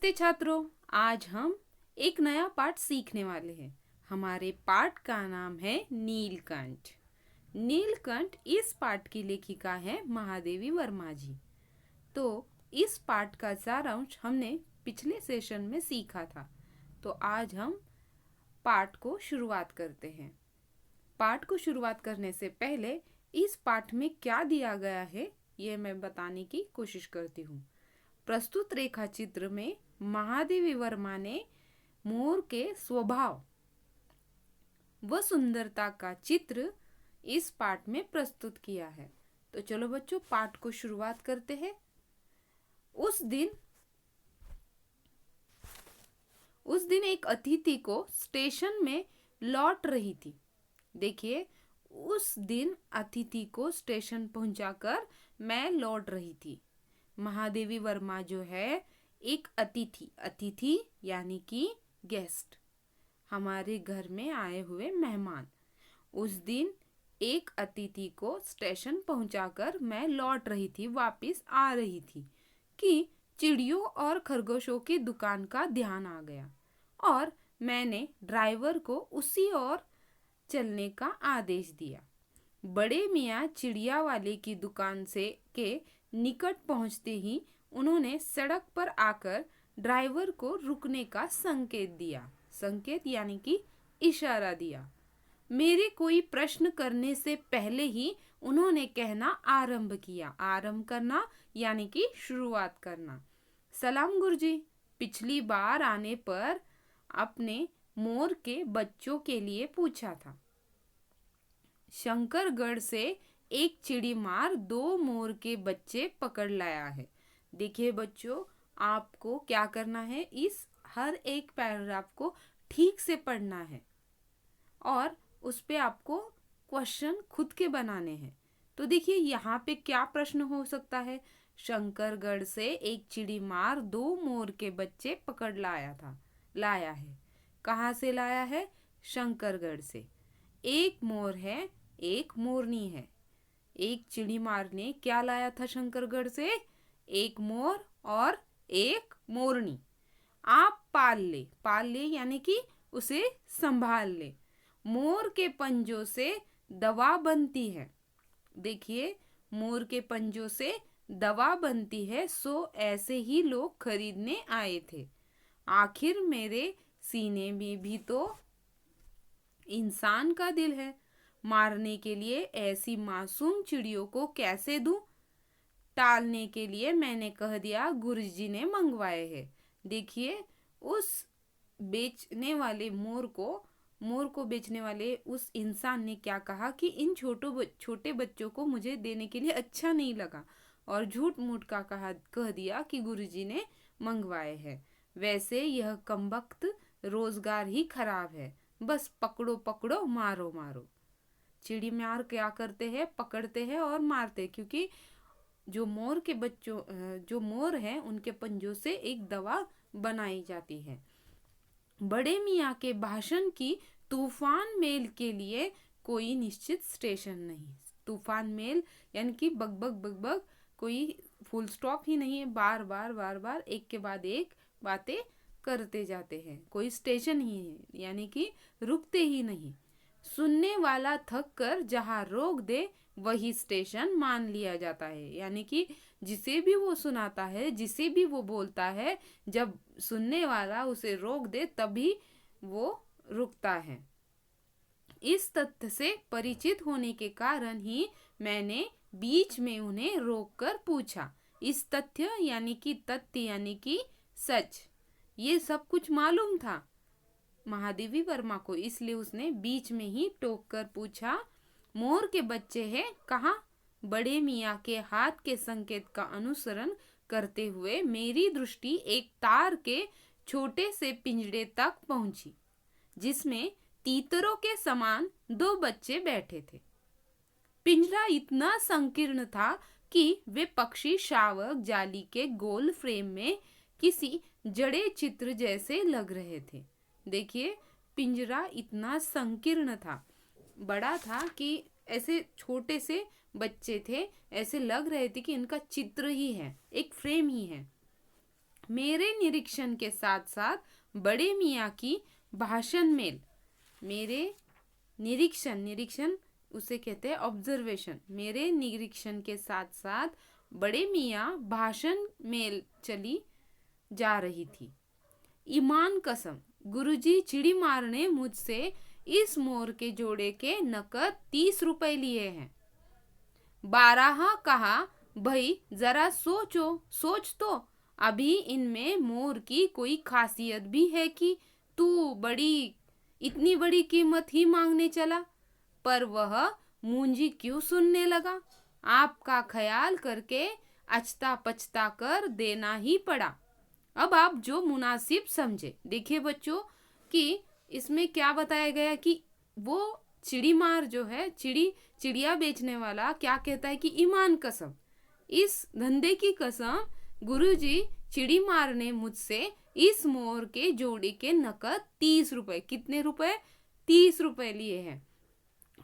नमस्ते छात्रों। आज हम एक नया पाठ सीखने वाले हैं। हमारे पाठ का नाम है नीलकंठ। नीलकंठ इस पाठ की लेखिका है महादेवी वर्मा जी। तो इस पाठ का सारांश हमने पिछले सेशन में सीखा था। तो आज हम पाठ को शुरुआत करते हैं। पाठ को शुरुआत करने से पहले इस पाठ में क्या दिया गया है ये मैं बताने की कोशिश करती हूँ। प्रस्तुत रेखा चित्र में महादेवी वर्मा ने मोर के स्वभाव व सुंदरता का चित्र इस पाठ में प्रस्तुत किया है। तो चलो बच्चों, पाठ को शुरुआत करते हैं। उस दिन एक अतिथि को स्टेशन में लौट रही थी। देखिए, उस दिन अतिथि को स्टेशन पहुंचाकर मैं लौट रही थी। महादेवी वर्मा जो है एक अतिथि यानी कि गेस्ट, हमारे घर में आए हुए मेहमान। उस दिन एक अतिथि को स्टेशन पहुंचाकर मैं लौट रही थी, वापस आ रही थी कि चिड़ियों और खरगोशों की दुकान का ध्यान आ गया और मैंने ड्राइवर को उसी ओर चलने का आदेश दिया। बड़े मियाँ चिड़िया वाले की दुकान से के निकट पहुंचते ही उन्होंने सड़क पर आकर ड्राइवर को रुकने का संकेत दिया। संकेत यानी कि इशारा दिया। मेरे कोई प्रश्न करने से पहले ही उन्होंने कहना आरंभ किया। आरंभ करना यानी कि शुरुआत करना। सलाम गुरुजी, पिछली बार आने पर आपने मोर के बच्चों के लिए पूछा था। शंकरगढ़ से एक चिड़ी मार 2 मोर के बच्चे पकड़ लाया है। देखिए बच्चों, आपको क्या करना है, इस हर एक पैराग्राफ को ठीक से पढ़ना है और उस पे आपको क्वेश्चन खुद के बनाने हैं। तो देखिए यहाँ पे क्या प्रश्न हो सकता है। शंकरगढ़ से एक चिड़ी मार 2 मोर के बच्चे पकड़ लाया है। कहाँ से लाया है? शंकरगढ़ से। एक मोर है, एक मोरनी है। एक चिड़ी मार ने क्या लाया था शंकरगढ़ से? एक मोर और एक मोरनी। आप पाल ले यानी कि उसे संभाल ले। मोर के पंजों से दवा बनती है। देखिए, मोर के पंजों से दवा बनती है, सो ऐसे ही लोग खरीदने आए थे। आखिर मेरे सीने में भी तो इंसान का दिल है। मारने के लिए ऐसी मासूम चिड़ियों को कैसे दूं? टालने के लिए मैंने कह दिया गुरुजी ने मंगवाए हैं। देखिए, उस बेचने वाले मोर को बेचने वाले उस इंसान ने क्या कहा कि इन छोटे बच्चों को मुझे देने के लिए अच्छा नहीं लगा और झूठ मूठ का कह दिया कि गुरुजी ने मंगवाए हैं। वैसे यह कमबख्त रोजगार ही खराब है। बस पकड़ो पकड़ो, मारो मारो। चिड़ी मार क्या करते हैं? पकड़ते हैं और मारते, क्योंकि जो मोर हैं उनके पंजों से एक दवा बनाई जाती है। बड़े मियाँ के भाषण की तूफान मेल के लिए कोई निश्चित स्टेशन नहीं। तूफान मेल यानी कि बग कोई फुल स्टॉप ही नहीं है। बार बार एक के बाद एक बातें करते जाते हैं। कोई स्टेशन ही है यानी कि रुकते ही नहीं। सुनने वाला थक कर जहाँ रोक दे वही स्टेशन मान लिया जाता है। यानी कि जिसे भी वो सुनाता है, जिसे भी वो बोलता है, जब सुनने वाला उसे रोक दे तभी वो रुकता है। इस तथ्य से परिचित होने के कारण ही मैंने बीच में उन्हें रोककर पूछा। इस तथ्य यानी कि सच, ये सब कुछ मालूम था महादेवी वर्मा को, इसलिए उसने बीच में ही टोक कर पूछा, मोर के बच्चे हैं कहाँ? बड़े मियाँ के हाथ के संकेत का अनुसरण करते हुए मेरी दृष्टि एक तार के छोटे से पिंजरे तक पहुंची, जिसमें तीतरों के समान 2 बच्चे बैठे थे। पिंजरा इतना संकीर्ण था कि वे पक्षी शावक जाली के गोल फ्रेम में किसी जड़े चित्र जैसे लग रहे थे। देखिए, पिंजरा इतना संकीर्ण था, बड़ा था कि ऐसे छोटे से बच्चे थे, ऐसे लग रहे थे कि इनका चित्र ही है, एक फ्रेम ही है। मेरे निरीक्षण के साथ साथ बड़े मियाँ की भाषण मेल, मेरे निरीक्षण उसे कहते हैं ऑब्जर्वेशन, मेरे निरीक्षण के साथ साथ बड़े मियाँ भाषण मेल चली जा रही थी। ईमान कसम, गुरुजी चिड़ी मार ने मुझसे इस मोर के जोड़े के नकद 30 रुपए लिए हैं। बारहा कहा, भाई जरा सोच तो, अभी इनमें मोर की कोई खासियत भी है कि तू इतनी बड़ी कीमत ही मांगने चला। पर वह मुंजी क्यों सुनने लगा। आपका ख्याल करके अचता पचता कर देना ही पड़ा। अब आप जो मुनासिब समझे। देखिए बच्चों कि इसमें क्या बताया गया कि वो चिड़ी मार जो है, चिड़िया बेचने वाला क्या कहता है कि ईमान कसम, इस धंधे की कसम, गुरुजी चिड़ी मार ने मुझसे इस मोर के जोड़े के नकद 30 रुपए, कितने रुपए, 30 रुपए लिए हैं।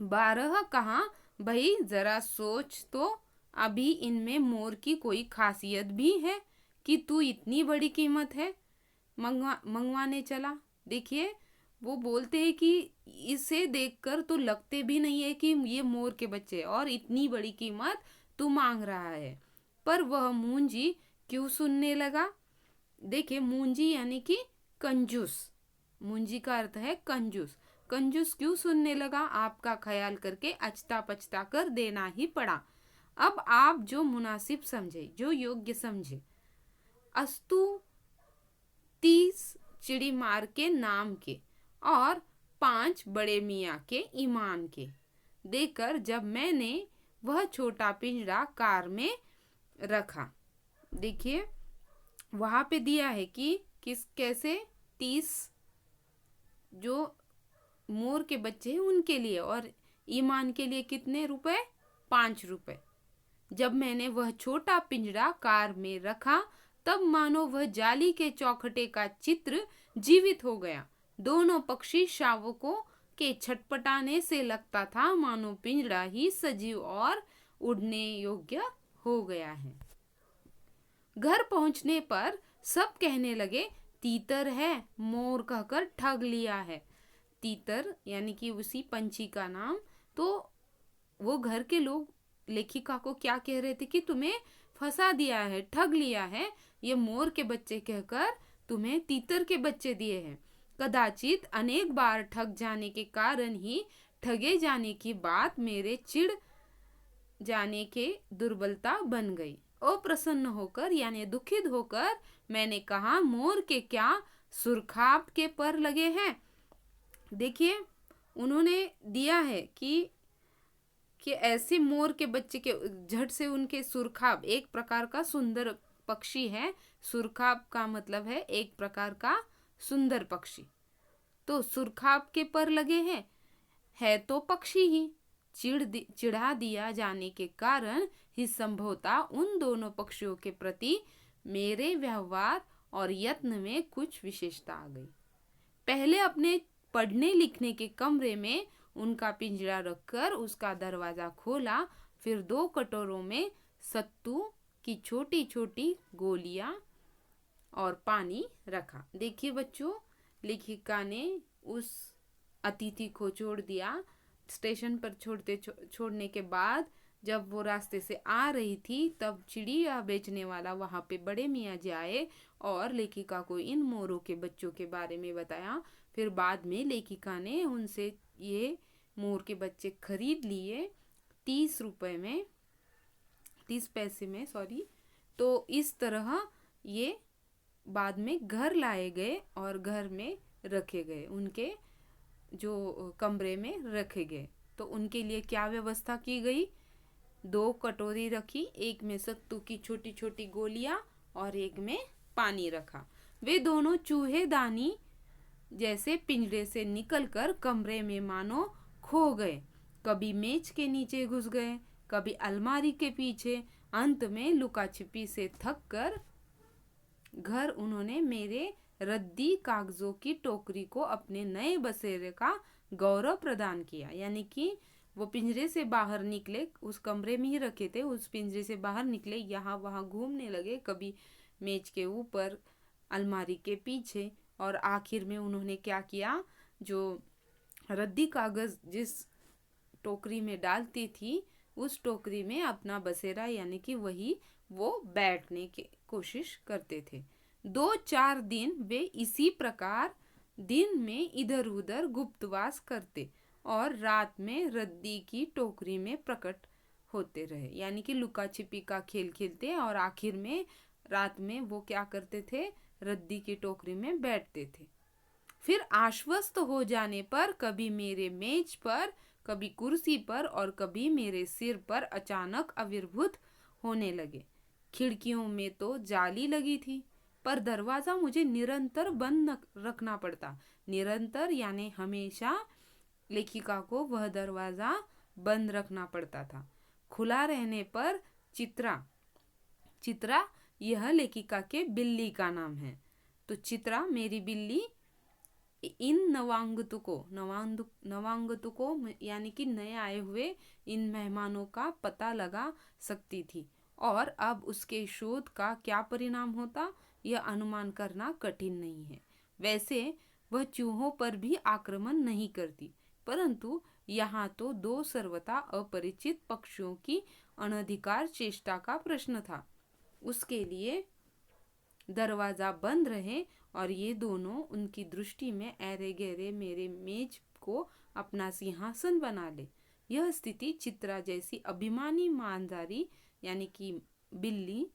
बारह कहा, भाई जरा सोच तो, अभी इनमें मोर की कोई खासियत भी है कि तू इतनी बड़ी कीमत है मंगवाने चला। देखिए वो बोलते हैं कि इसे देखकर तो लगते भी नहीं है कि ये मोर के बच्चे और इतनी बड़ी कीमत तू मांग रहा है। पर वह मूंजी क्यों सुनने लगा। देखिए मूंजी यानी कि कंजूस, मूंजी का अर्थ है कंजूस। कंजूस क्यों सुनने लगा, आपका ख्याल करके अचता पचता कर देना ही पड़ा। अब आप जो मुनासिब समझे, जो योग्य समझे। अस्तु 30 चिड़ी मार के नाम के और 5 बड़े मियाँ के ईमान के देकर जब मैंने वह छोटा पिंजरा कार में रखा। देखिए वहां पे दिया है कि कैसे 30 जो मोर के बच्चे हैं उनके लिए और ईमान के लिए कितने रुपए, 5 रुपए। जब मैंने वह छोटा पिंजरा कार में रखा तब मानो वह जाली के चौखटे का चित्र जीवित हो गया। दोनों पक्षी शावकों के छटपटाने से लगता था मानो पिंजरा ही सजीव और उड़ने योग्य हो गया है। घर पहुंचने पर सब कहने लगे, तीतर है, मोर कहकर ठग लिया है। तीतर यानी कि उसी पंछी का नाम। तो वो घर के लोग लेखिका को क्या कह रहे थे कि तुम्हें फंसा दिया है, ठग लिया है, ये मोर के बच्चे कहकर तुम्हें तीतर के बच्चे दिए हैं। कदाचित अनेक बार ठग जाने के कारण ही ठगे जाने की बात मेरे चिढ़ जाने के दुर्बलता बन गई। अप्रसन्न होकर यानी दुखित होकर मैंने कहा, मोर के क्या सुरखाब के पर लगे हैं। देखिए उन्होंने दिया है कि ऐसे मोर के बच्चे के झट से उनके सुरखाब, एक प्रकार का सुंदर पक्षी है। सुरखाब का मतलब है एक प्रकार का सुंदर पक्षी। तो सुरखाब के पर लगे हैं, है तो पक्षी ही। चिढ़ा दिया जाने के कारण ही संभवतः उन दोनों पक्षियों के प्रति मेरे व्यवहार और यत्न में कुछ विशेषता आ गई। पहले अपने पढ़ने लिखने के कमरे में उनका पिंजरा रखकर उसका दरवाजा खोला, फिर 2 कटोरों में सत्तू की छोटी छोटी गोलियां और पानी रखा। देखिए बच्चों, लेखिका ने उस अतिथि को छोड़ दिया। स्टेशन पर छोड़ने के बाद जब वो रास्ते से आ रही थी तब चिड़िया बेचने वाला वहां पे बड़े मियाँ जी आए और लेखिका को इन मोरों के बच्चों के बारे में बताया। फिर बाद में लेखिका ने उनसे ये मोर के बच्चे खरीद लिए 30 रुपए में, 30 पैसे में, सॉरी। तो इस तरह ये बाद में घर लाए गए और घर में रखे गए, उनके जो कमरे में रखे गए। तो उनके लिए क्या व्यवस्था की गई, 2 कटोरी रखी, एक में सत्तू की छोटी छोटी गोलियां और एक में पानी रखा। वे दोनों चूहेदानी जैसे पिंजरे से निकलकर कमरे में मानो खो गए। कभी मेज के नीचे घुस गए, कभी अलमारी के पीछे। अंत में लुका छिपी से थक कर घर उन्होंने मेरे रद्दी कागजों की टोकरी को अपने नए बसेरे का गौरव प्रदान किया। यानी कि वो पिंजरे से बाहर निकले, उस कमरे में ही रखे थे, उस पिंजरे से बाहर निकले, यहाँ वहाँ घूमने लगे, कभी मेज के ऊपर, अलमारी के पीछे, और आखिर में उन्होंने क्या किया, जो रद्दी कागज जिस टोकरी में डालती थी उस टोकरी में अपना बसेरा यानी कि वही वो बैठने की कोशिश करते थे। 2-4 दिन वे इसी प्रकार दिन में इधर उधर गुप्तवास करते और रात में रद्दी की टोकरी में प्रकट होते रहे, यानी कि लुका छिपी का खेल खेलते और आखिर में रात में वो क्या करते थे, रद्दी की टोकरी में बैठते थे। फिर आश्वस्त हो जाने पर कभी मेरे मेज पर, कभी कुर्सी पर और कभी मेरे सिर पर अचानक आविर्भूत होने लगे। खिड़कियों में तो जाली लगी थी, पर दरवाजा मुझे निरंतर बंद रखना पड़ता। निरंतर यानी हमेशा लेखिका को वह दरवाजा बंद रखना पड़ता था। खुला रहने पर चित्रा चित्रा यह लेखिका के बिल्ली का नाम है, तो चित्रा मेरी बिल्ली इन नवागंतुकों यानी कि नए आए हुए इन मेहमानों का पता लगा सकती थी, और अब उसके शोध का क्या परिणाम होता यह अनुमान करना कठिन नहीं है। वैसे वह चूहों पर भी आक्रमण नहीं करती, परंतु यहाँ तो दो सर्वथा अपरिचित पक्षियों की अनधिकार चेष्टा का प्रश्न था। उसके लिए दरवाजा बंद रहे और ये दोनों उनकी दृष्टि में ऐरे गहरे मेरे मेज को अपना सिंहासन बना ले। यह स्थिति चित्रा जैसी अभिमानी मांझारी यानी कि बिल्ली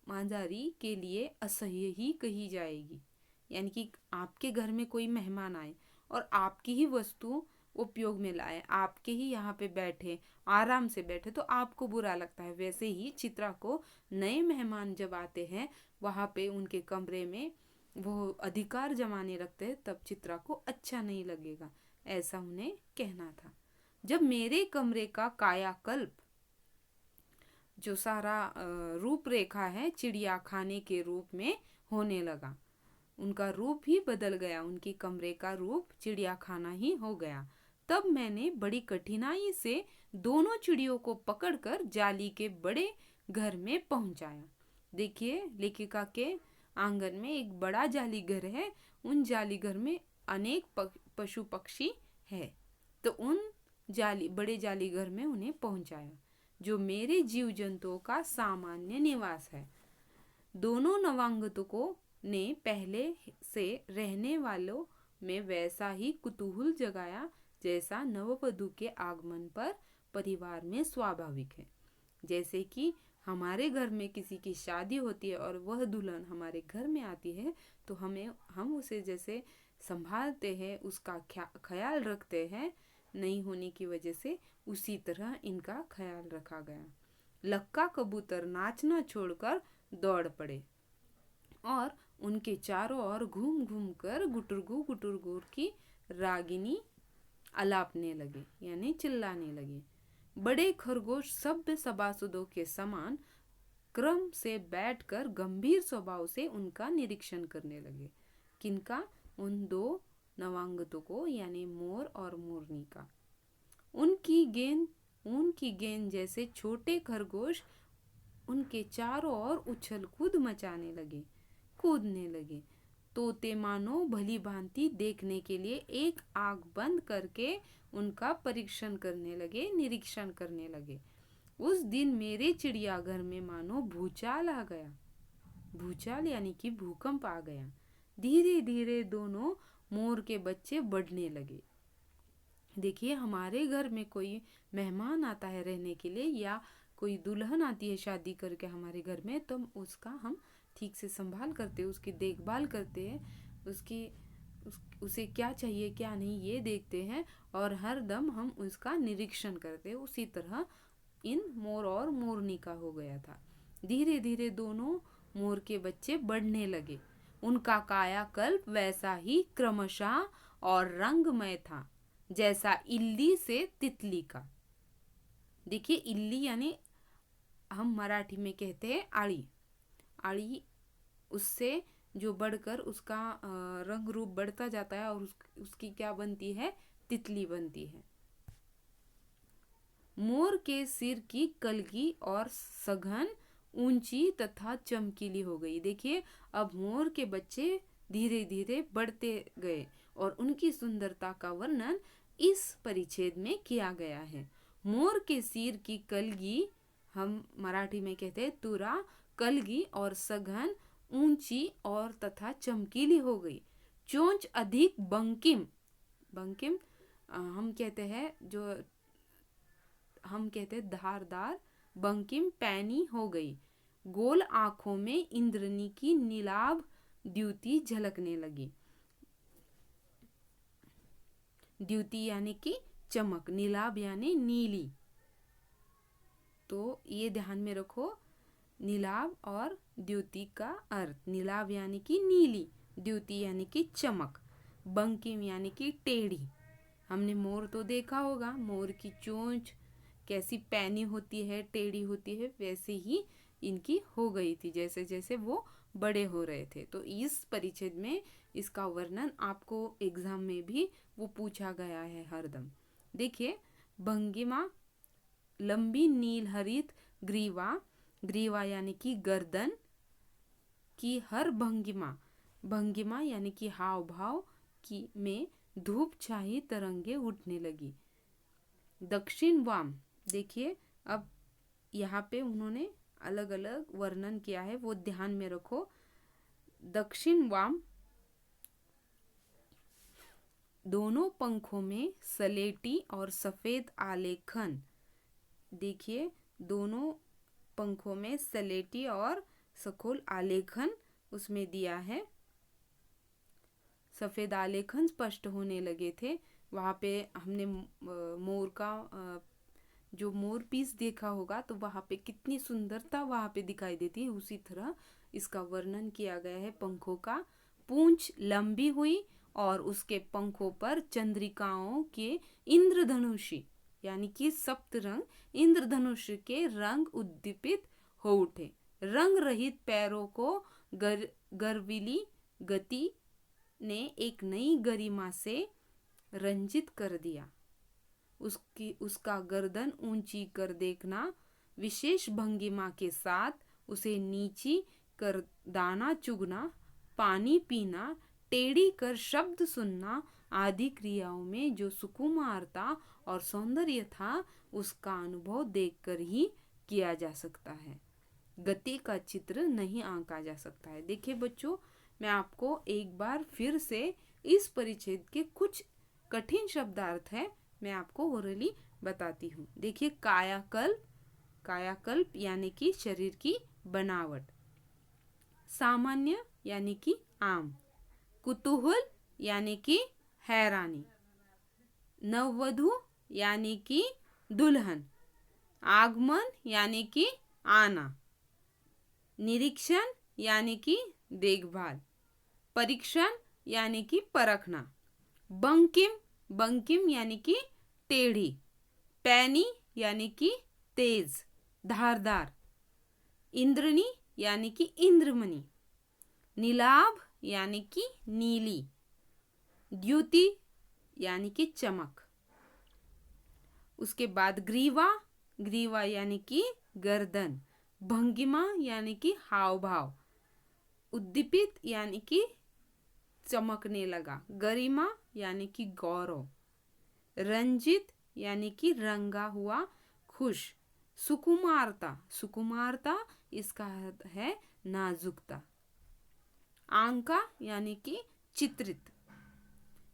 मांझारी के लिए असह्य ही कही जाएगी। यानी कि आपके घर में कोई मेहमान आए और आपकी ही वस्तु उपयोग में लाए, आपके ही यहाँ पे बैठे, आराम से बैठे, तो आपको बुरा लगता है। वैसे ही चित्रा को नए मेहमान जब आते हैं वहाँ पे उनके कमरे में वो अधिकार जमाने लगते हैं, तब चित्रा को अच्छा नहीं लगेगा, ऐसा उन्हें कहना था। जब मेरे कमरे का कायाकल्प, जो सारा रूपरेखा है, चिड़िया खाने के रूप में होने लगा, उनका रूप ही बदल गया, उनके कमरे का रूप चिड़िया खाना ही हो गया, तब मैंने बड़ी कठिनाई से दोनों चिड़ियों को पकड़कर जाली के बड़े घर में पहुंचाया। देखिए, लेखिका के आंगन में एक बड़ा जाली घर है, उन जाली घर में अनेक पशु पक्षी है, तो उन बड़े जाली घर में उन्हें पहुंचाया, जो मेरे जीव जंतुओं का सामान्य निवास है। दोनों नवागंतुकों ने पहले से रहने वालों में वैसा ही कुतूहल जगाया जैसा नववधू के आगमन पर परिवार में स्वाभाविक है। जैसे कि हमारे घर में किसी की शादी होती है और वह दुल्हन हमारे घर में आती है, तो हम उसे जैसे संभालते हैं, उसका ख्याल रखते हैं नहीं होने की वजह से, उसी तरह इनका ख्याल रखा गया। लक्का कबूतर नाचना छोड़कर दौड़ पड़े और उनके चारों ओर घूम घूम कर गुटुरगु की रागिनी अलापने लगे, यानी चिल्लाने लगे। बड़े खरगोश सभ्य सभासदों के समान क्रम से बैठकर गंभीर स्वभाव से उनका निरीक्षण करने लगे। किनका? उन दो नवागंतुकों यानी मोर और मोरनी का। उनकी गेंद जैसे छोटे खरगोश उनके चारों ओर उछल कूद मचाने लगे, कूदने लगे। तोते मानो भली भांति देखने के लिए एक आंख बंद करके उनका परीक्षण करने लगे, निरीक्षण करने लगे। उस दिन मेरे चिड़ियाघर में मानो भूचाल आ गया। भूचाल यानी कि भूकंप आ गया। धीरे धीरे दोनों मोर के बच्चे बढ़ने लगे। देखिए, हमारे घर में कोई मेहमान आता है रहने के लिए, या कोई दुल्हन आती है शादी करके हमारे घर में, तो उसका हम ठीक से संभाल करते हैं, उसकी देखभाल करते हैं, उसे क्या चाहिए क्या नहीं ये देखते हैं, और हर दम हम उसका निरीक्षण करते हैं। उसी तरह इन मोर और मोरनी का हो गया था। धीरे धीरे दोनों मोर के बच्चे बढ़ने लगे। उनका कायाकल्प वैसा ही क्रमशः और रंगमय था जैसा इल्ली से तितली का। देखिए, इल्ली यानी हम मराठी में कहते हैं आड़ी। आड़ी उससे जो बढ़कर उसका रंग रूप बढ़ता जाता है और उसकी क्या बनती है? तितली बनती है। मोर के सिर की कलगी और सघन ऊंची तथा चमकीली हो गई। देखिए, अब मोर के बच्चे धीरे धीरे बढ़ते गए और उनकी सुंदरता का वर्णन इस परिच्छेद में किया गया है। मोर के सिर की कलगी, हम मराठी में कहते हैं तुरा, कलगी और सघन, ऊंची और तथा चमकीली हो गई। चोंच अधिक बंकिम, बंकिम हम कहते हैं धारदार, बंकिम पैनी हो गई। गोल आंखों में इंद्रनी की नीलाभ द्युति झलकने लगी। द्युति यानी कि चमक, नीलाभ यानी नीली। तो ये ध्यान में रखो, नीलाभ और द्युति का अर्थ। नीलाभ यानी कि नीली, द्युति यानी कि चमक, बंकिम यानी कि टेढ़ी। हमने मोर तो देखा होगा, मोर की चोंच कैसी पैनी होती है, टेढ़ी होती है, वैसे ही इनकी हो गई थी जैसे जैसे वो बड़े हो रहे थे। तो इस परिच्छेद में इसका वर्णन आपको एग्जाम में भी वो पूछा गया है हरदम। देखिए, भंगिमा, लंबी नील हरित ग्रीवा, ग्रीवा यानी कि गर्दन की हर भंगिमा, भंगिमा यानी कि हाव भाव की में धूप छाई तरंगे उठने लगी। दक्षिण वाम, देखिए अब यहाँ पे उन्होंने अलग अलग वर्णन किया है, वो ध्यान में रखो। दक्षिण वाम, दोनों पंखों में सलेटी और सफेद आलेखन। देखिए, दोनों पंखों में सलेटी और सखोल आलेखन उसमें दिया है। सफेद आलेखन स्पष्ट होने लगे थे। वहाँ पे हमने मोर का जो मोर पीस देखा होगा, तो वहाँ पे कितनी सुंदरता वहाँ पे दिखाई देती है, उसी तरह इसका वर्णन किया गया है। पंखों का पूंछ लंबी हुई और उसके पंखों पर चंद्रिकाओं के इंद्रधनुषी यानी कि सप्तरंग इंद्रधनुष के रंग उद्दीपित हो उठे। रंग रहित पैरों को गर्विली गति ने एक नई गरिमा से रंजित कर दिया। उसका गर्दन ऊंची कर देखना, विशेष भंगिमा के साथ उसे नीची कर दाना चुगना, पानी पीना, टेढ़ी कर शब्द सुनना आदि क्रियाओं में जो सुकुमारता और सौंदर्य था, उसका अनुभव देखकर ही किया जा सकता है। गति का चित्र नहीं आंका जा सकता है। देखिए बच्चों, मैं आपको एक बार फिर से इस परिच्छेद के कुछ कठिन शब्दार्थ है, मैं आपको ओरली बताती हूँ। देखिए, कायाकल्प, कायाकल्प यानी कि शरीर की बनावट। सामान्य यानी कि आम। कुतूहल यानी कि हैरानी। नववधु यानी कि दुल्हन। आगमन यानी कि आना। निरीक्षण यानी कि देखभाल। परीक्षण यानी कि परखना। बंकिम, बंकिम यानी कि टेढ़ी। पैनी यानी कि तेज, धारदार। इंद्रनी यानी कि इंद्रमणि। नीलाभ यानी कि नीली। द्युति यानी कि चमक। उसके बाद ग्रीवा, ग्रीवा यानी कि गर्दन। भंगिमा यानी कि हाव भाव। उद्दीपित यानी कि चमकने लगा। गरिमा यानी कि गौरव। रंजित यानी कि रंगा हुआ, खुश। सुकुमारता, सुकुमारता इसका अर्थ है नाजुकता। आंका यानी कि चित्रित।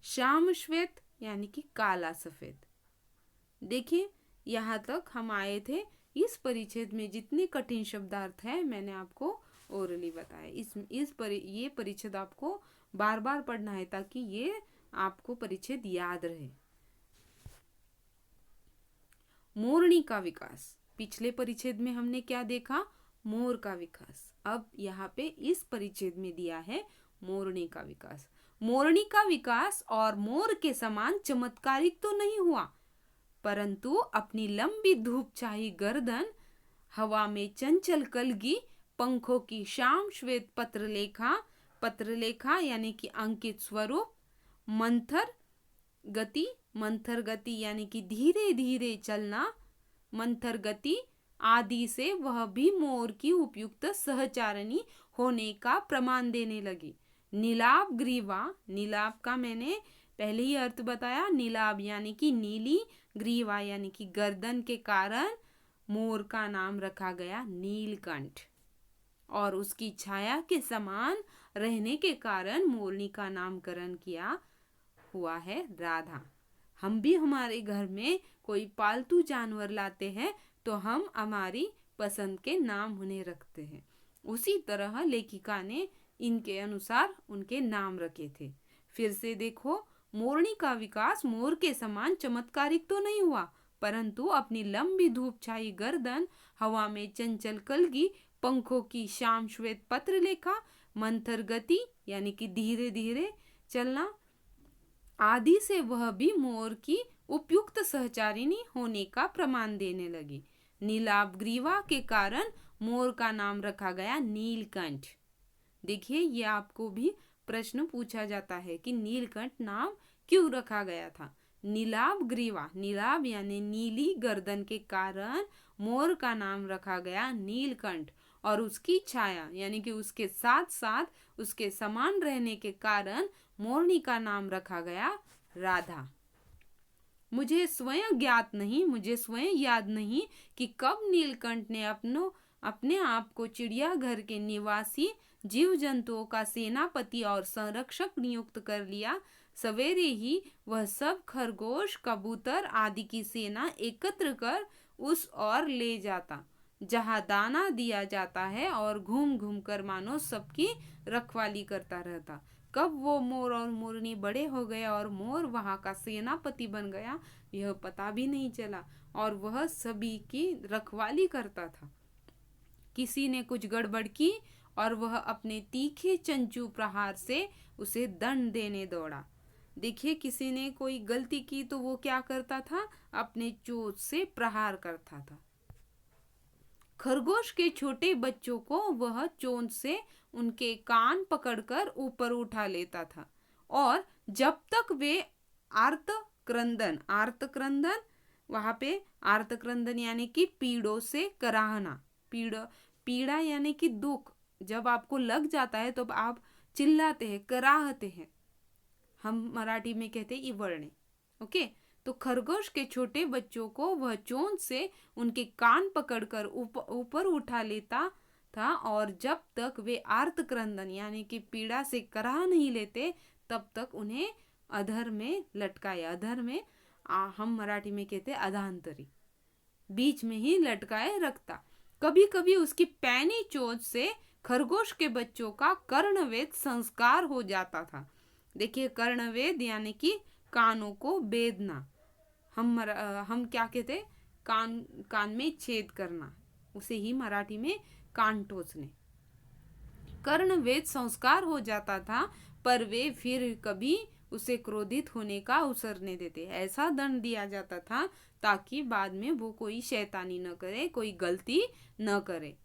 श्याम श्वेत यानी कि काला सफेद। देखिए, यहाँ तक हम आए थे। इस परिच्छेद में जितने कठिन शब्दार्थ है मैंने आपको ओरली बताया। ये परिच्छेद आपको बार बार पढ़ना है ताकि ये आपको परिच्छेद याद रहे। मोरनी का विकास। पिछले परिच्छेद में हमने क्या देखा? मोर का विकास। अब यहाँ पे इस परिच्छेद में दिया है मोरनी का विकास। मोरनी का विकास और मोर के समान चमत्कारिक तो नहीं हुआ, परंतु अपनी लंबी धूप छाई गर्दन, हवा में चंचल कलगी, पंखों की श्याम श्वेत पत्रलेखा, पत्रलेखा यानी कि अंकित स्वरूप, मंथर गति, मंथर गति यानी कि धीरे धीरे चलना, मंथर गति, आदि से वह भी मोर की उपयुक्त सहचारिणी होने का प्रमाण देने लगी। नीलाभ ग्रीवा, नीलाभ का मैंने पहले ही अर्थ बताया, नीलाभ यानी कि नीली, ग्रीवा यानी कि गर्दन के कारण मोर का नाम रखा गया नीलकंठ। और उसकी छाया के समान रहने के कारण मोरनी का नामकरण किया हुआ है राधा। हम भी हमारे घर में कोई पालतू जानवर लाते हैं तो हम हमारी पसंद के नाम उन्हें रखते हैं। उसी तरह लेखिका ने इनके अनुसार उनके नाम रखे थे। फिर से देखो, मोरनी का विकास मोर के समान चमत्कारिक तो नहीं हुआ, परंतु अपनी लंबी धूप छाई गर्दन, हवा में चंचल कलगी, पंखों की श्याम श्वेत पत्र लेखा, मंथर गति यानी कि धीरे धीरे चलना आदि से वह भी मोर की उपयुक्त सहचारिणी होने का प्रमाण देने लगी। नीलाभ ग्रीवा के कारण मोर का नाम रखा गया नीलकंठ। देखिए, ये आपको भी प्रश्न पूछा जाता है कि नीलकंठ नाम क्यों रखा गया था। नीलाभ ग्रीवा, नीलाभ यानी नीली गर्दन के कारण मोर का नाम रखा गया नीलकंठ, और उसकी छाया यानी कि उसके साथ साथ उसके समान रहने के कारण मोरनी का नाम रखा गया राधा। मुझे स्वयं याद नहीं कि कब नीलकंठ ने अपने आप को चिड़ियाघर के निवासी जीव जंतुओं का सेनापति और संरक्षक नियुक्त कर लिया। सवेरे ही वह सब खरगोश, कबूतर आदि की सेना एकत्र कर उस ओर ले जाता जहां दाना दिया जाता है, और घूम घूम कर मानो सबकी रखवाली करता रहता। कब वो मोर और मोरनी बड़े हो गए और मोर वहां का सेनापति बन गया, यह पता भी नहीं चला, और वह सभी की रखवाली करता था। किसी ने कुछ गड़बड़ की और वह अपने तीखे चंचू प्रहार से उसे दंड देने दौड़ा। देखिए, किसी ने कोई गलती की तो वो क्या करता था, अपने चोंच से प्रहार करता था। खरगोश के छोटे बच्चों को वह चोंच से उनके कान पकड़कर ऊपर उठा लेता था, और जब तक वे आर्तक्रंदन वहां पे आर्तक्रंदन यानी कि पीड़ों से कराहना, पीड़ा यानी कि दुख, जब आपको लग जाता है तो आप चिल्लाते हैं, कराहते हैं, हम मराठी में कहते हैं इवरणे। ओके, तो खरगोश के छोटे बच्चों को वह चोंच से उनके कान पकड़कर ऊपर उठा लेता था, और जब तक वे आर्तक्रंदन यानी कि पीड़ा से कराह नहीं लेते तब तक उन्हें अधर में लटकाए। अधर में हम मराठी में कहते हैं अधांतरी, बीच में ही लटकाए रखता। कभी कभी उसकी पैनी चोंच से खरगोश के बच्चों का कर्णवेद संस्कार हो जाता था। देखिए, कर्णवेद यानी कि कानों को बेदना, हम क्या कहते हैं, कान में छेद करना, उसे ही मराठी में कान टोचने। कर्णवेद संस्कार हो जाता था, पर वे फिर कभी उसे क्रोधित होने का अवसर नहीं देते। ऐसा दंड दिया जाता था ताकि बाद में वो कोई शैतानी न करे, कोई गलती न करे।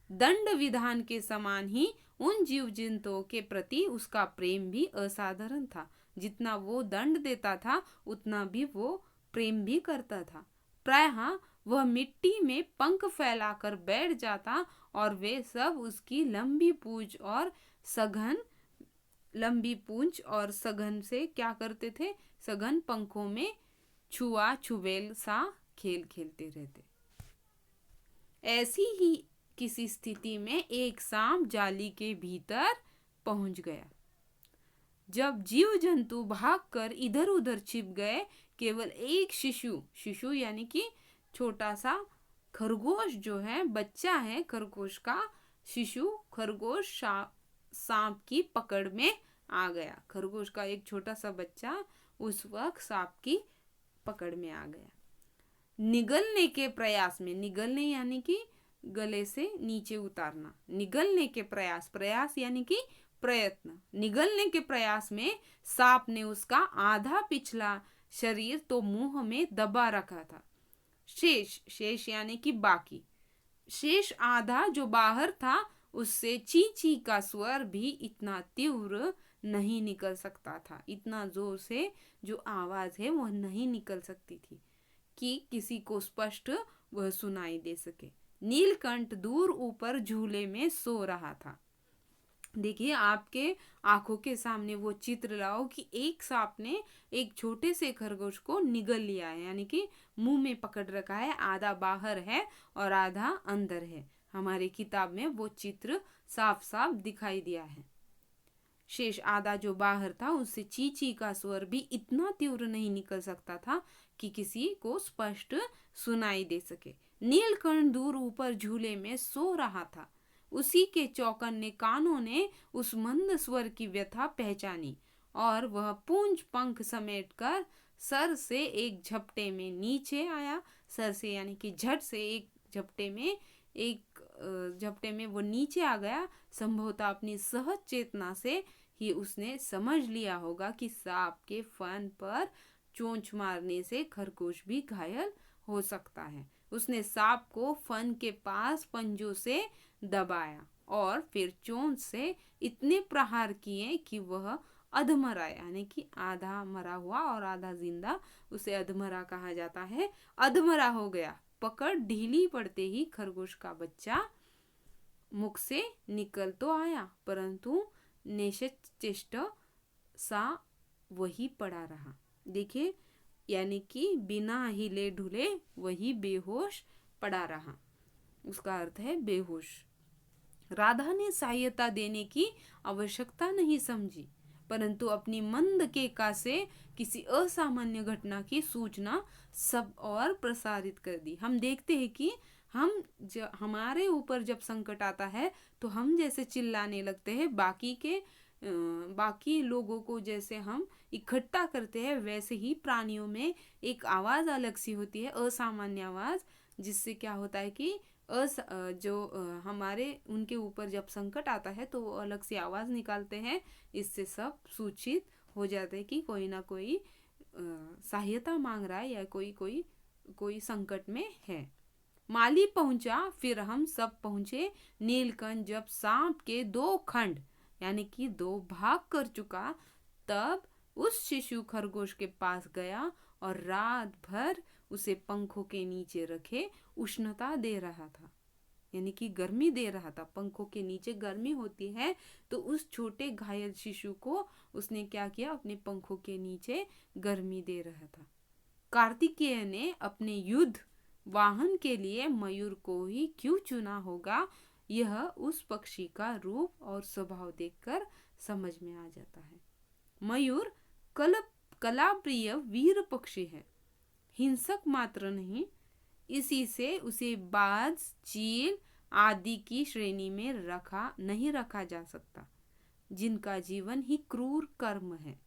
दंड विधान के समान ही उन जीव जंतुओं के प्रति उसका प्रेम भी असाधारण था। जितना वो दंड देता था उतना भी वो प्रेम भी करता था। प्रायः वह मिट्टी में पंख फैलाकर बैठ जाता और वे सब उसकी लंबी पूंछ और सघन से क्या करते थे, सघन पंखों में छुआ छुवेल सा खेल खेलते रहते। ऐसी ही किसी स्थिति में एक सांप जाली के भीतर पहुंच गया। जब जीव जंतु भागकर इधर उधर छिप गए, केवल एक शिशु यानी कि छोटा सा खरगोश जो है, बच्चा है खरगोश का, शिशु खरगोश सांप की पकड़ में आ गया। खरगोश का एक छोटा सा बच्चा उस वक्त सांप की पकड़ में आ गया। निगलने के प्रयास में, निगलने यानी कि गले से नीचे उतारना, निगलने के प्रयास यानी कि प्रयत्न, निगलने के प्रयास में सांप ने उसका आधा पिछला शरीर तो मुंह में दबा रखा था। शेष यानी कि बाकी, शेष आधा जो बाहर था उससे ची ची का स्वर भी इतना तीव्र नहीं निकल सकता था। इतना जोर से जो आवाज है वह नहीं निकल सकती थी कि किसी को स्पष्ट वह सुनाई दे सके। नीलकंठ दूर ऊपर झूले में सो रहा था। देखिए, आपके आंखों के सामने वो चित्र लाओ कि एक सांप ने एक छोटे से खरगोश को निगल लिया है, यानी कि मुंह में पकड़ रखा है, आधा बाहर है और आधा अंदर है। हमारी किताब में वो चित्र साफ साफ दिखाई दिया है। शेष आधा जो बाहर था उससे चींची का स्वर भी इतना तीव्र नहीं निकल सकता था कि किसी को स्पष्ट सुनाई दे सके। नीलकंठ दूर ऊपर झूले में सो रहा था। उसी के चौकन्ने कानों ने उस मंद स्वर की व्यथा पहचानी और वह पूंछ पंख समेटकर सर से एक झपटे में नीचे आया। सर से यानी कि झट से एक झपटे में वो नीचे आ गया। संभवतः अपनी सहज चेतना से ही उसने समझ लिया होगा कि सांप के फन पर चोंच मारने से खरगोश भी घायल हो सकता है। उसने सांप को फन के पास पंजों से दबाया और फिर चोंच से इतने प्रहार किए कि वह अधमरा, यानी कि आधा मरा हुआ और आधा जिंदा, उसे अधमरा कहा जाता है, अधमरा हो गया। पकड़ ढीली पड़ते ही खरगोश का बच्चा मुख से निकल तो आया, परंतु निश्चेष्ट सा वही पड़ा रहा। देखिए, यानी कि बिना हिले ढुले वही बेहोश पड़ा रहा। उसका अर्थ है बेहोश। राधा ने सहायता देने की आवश्यकता नहीं समझी, परंतु अपनी मंद केका से किसी असामान्य घटना की सूचना सब और प्रसारित कर दी। हम देखते हैं कि हमारे ऊपर जब संकट आता है तो हम जैसे चिल्लाने लगते हैं, बाकी लोगों को जैसे हम इकट्ठा करते हैं, वैसे ही प्राणियों में एक आवाज अलग सी होती है, असामान्य आवाज, जिससे क्या होता है कि हमारे उनके ऊपर जब संकट आता है तो वो अलग सी आवाज निकालते हैं। इससे सब सूचित हो जाते हैं कि कोई ना कोई सहायता मांग रहा है या कोई संकट में है। माली पहुंचा, फिर हम सब पहुंचे। नीलकंठ जब सांप के 2 खंड यानी कि 2 भाग कर चुका, तब उस शिशु खरगोश के पास गया और रात भर उसे पंखों के नीचे रखे उष्णता दे रहा था, यानी कि गर्मी दे रहा था। पंखों के नीचे गर्मी होती है, तो उस छोटे घायल शिशु को उसने क्या किया, अपने पंखों के नीचे गर्मी दे रहा था। कार्तिकेय ने अपने युद्ध वाहन के लिए मयूर को ही क्यों चुना होगा, यह उस पक्षी का रूप और स्वभाव देखकर समझ में आ जाता है। मयूर कलाप्रिय वीर पक्षी है, हिंसक मात्र नहीं। इसी से उसे बाज, चील आदि की श्रेणी में नहीं रखा जा सकता, जिनका जीवन ही क्रूर कर्म है।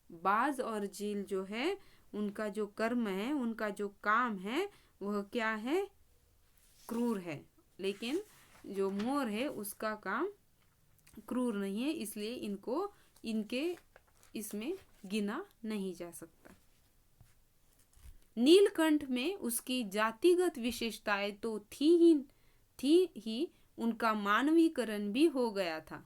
बाज और चील जो है, उनका जो कर्म है, उनका जो काम है, वह क्या है, क्रूर है। लेकिन जो मोर है उसका काम क्रूर नहीं है, इसलिए इनके इसमें गिना नहीं जा सकता। नीलकंठ में उसकी जातिगत विशेषताएं तो थी ही, उनका मानवीकरण भी हो गया था।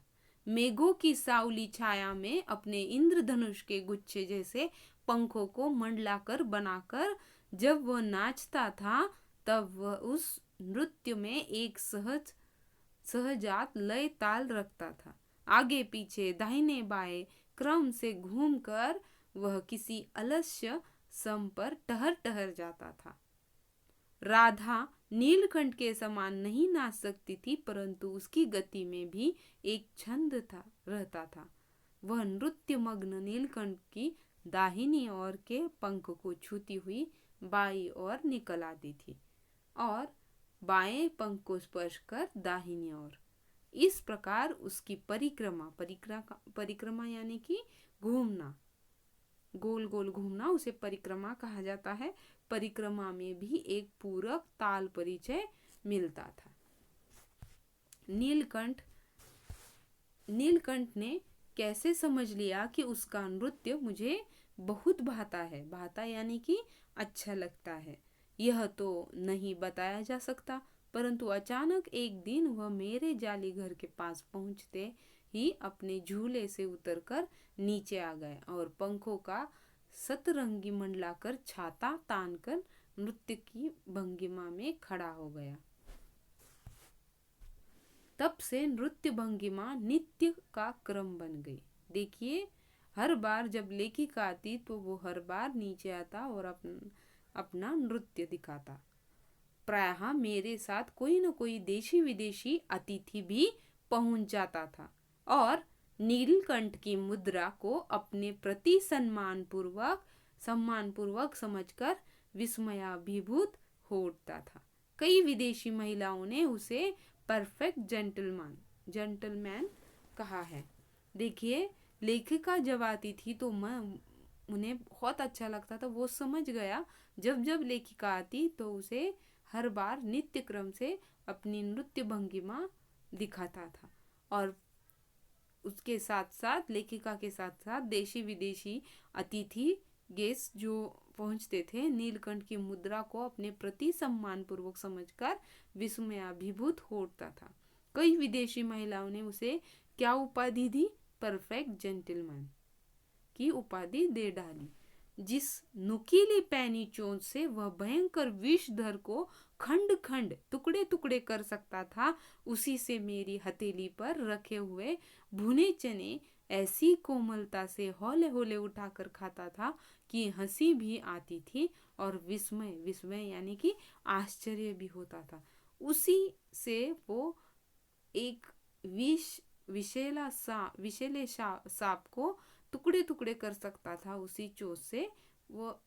मेघों की सावली छाया में अपने इंद्रधनुष के गुच्छे जैसे पंखों को मंडलाकर बनाकर जब वह नाचता था, तब वह उस नृत्य में एक सहजात लय ताल रखता था। आगे पीछे दाहिने बाएं क्रम से घूमकर वह किसी अलस्य सम पर टहर जाता था। राधा नीलकंठ के समान नहीं नाच सकती थी, परंतु उसकी गति में भी एक छंद रहता था। वह नृत्य मग्न नीलकंठ की दाहिनी ओर के पंख को छूती हुई बाईं ओर निकल आती थी और बाएं पंख को स्पर्श कर दाहिनी ओर। इस प्रकार उसकी परिक्रमा यानी कि घूमना, गोल गोल घूमना, उसे परिक्रमा कहा जाता है। परिक्रमा में भी एक पूरक ताल परिचय मिलता था। नीलकंठ ने कैसे समझ लिया कि उसका नृत्य मुझे बहुत भाता यानी कि अच्छा लगता है, यह तो नहीं बताया जा सकता। परंतु अचानक एक दिन वह मेरे जाली घर के पास पहुंचते ही अपने झूले से उतरकर नीचे आ गए और पंखों का सतरंगी मंडलाकर छाता तानकर नृत्य की भंगिमा में खड़ा हो गया। तब से नृत्य भंगिमा नित्य का क्रम बन गई। देखिए, हर बार जब लेखिका आती तो वो हर बार नीचे आता और अपना नृत्य दिखाता। प्रायः मेरे साथ कोई न कोई देशी विदेशी अतिथि भी पहुंच जाता था और नीलकंठ की मुद्रा को अपने प्रति सम्मानपूर्वक समझकर विस्मयाभिभूत हो उठता था। कई विदेशी महिलाओं ने उसे परफेक्ट जेंटलमैन कहा है। देखिए, लेखिका जब आती थी तो उन्हें बहुत अच्छा लगता था। वो समझ गया, जब जब लेखिका आती तो उसे हर बार नित्य क्रम से अपनी नृत्य भंगिमा दिखाता था और उसके साथ साथ लेखिका के साथ साथ देशी विदेशी अतिथि गेस्ट जो पहुंचते थे नीलकंठ की मुद्रा को अपने प्रति सम्मान पूर्वक समझकर विस्मयाभिभूत हो उठता था। कई विदेशी महिलाओं ने उसे क्या उपाधि दी? परफेक्ट जेंटलमैन की उपाधि दे डाली। जिस नुकीली पैनी चोंच से वह भयंकर विषधर को खंड खंड टुकड़े टुकड़े कर सकता था, उसी से मेरी हथेली पर रखे हुए भुने चने ऐसी कोमलता से हौले हौले उठाकर खाता था कि हंसी भी आती थी और विस्मय यानी कि आश्चर्य भी होता था। उसी से वो एक विषैले सांप को टुकड़े टुकड़े कर सकता था। उसी चोट से वो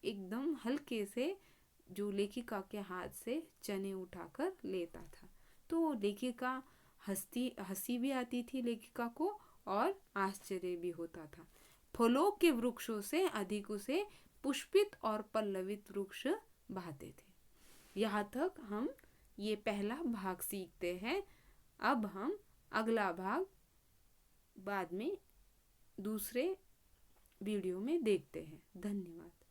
एकदम हल्के से जो लेखिका के हाथ से चने उठाकर लेता था। तो लेखिका हंसी भी आती थी लेखिका को और आश्चर्य भी होता था। फलों के वृक्षों से अधिक उसे पुष्पित और पल्लवित वृक्ष भाते थे। यहाँ तक हम ये पहला भाग सीखते हैं। अब हम अगला भाग बाद में दूसरे वीडियो में देखते हैं। धन्यवाद।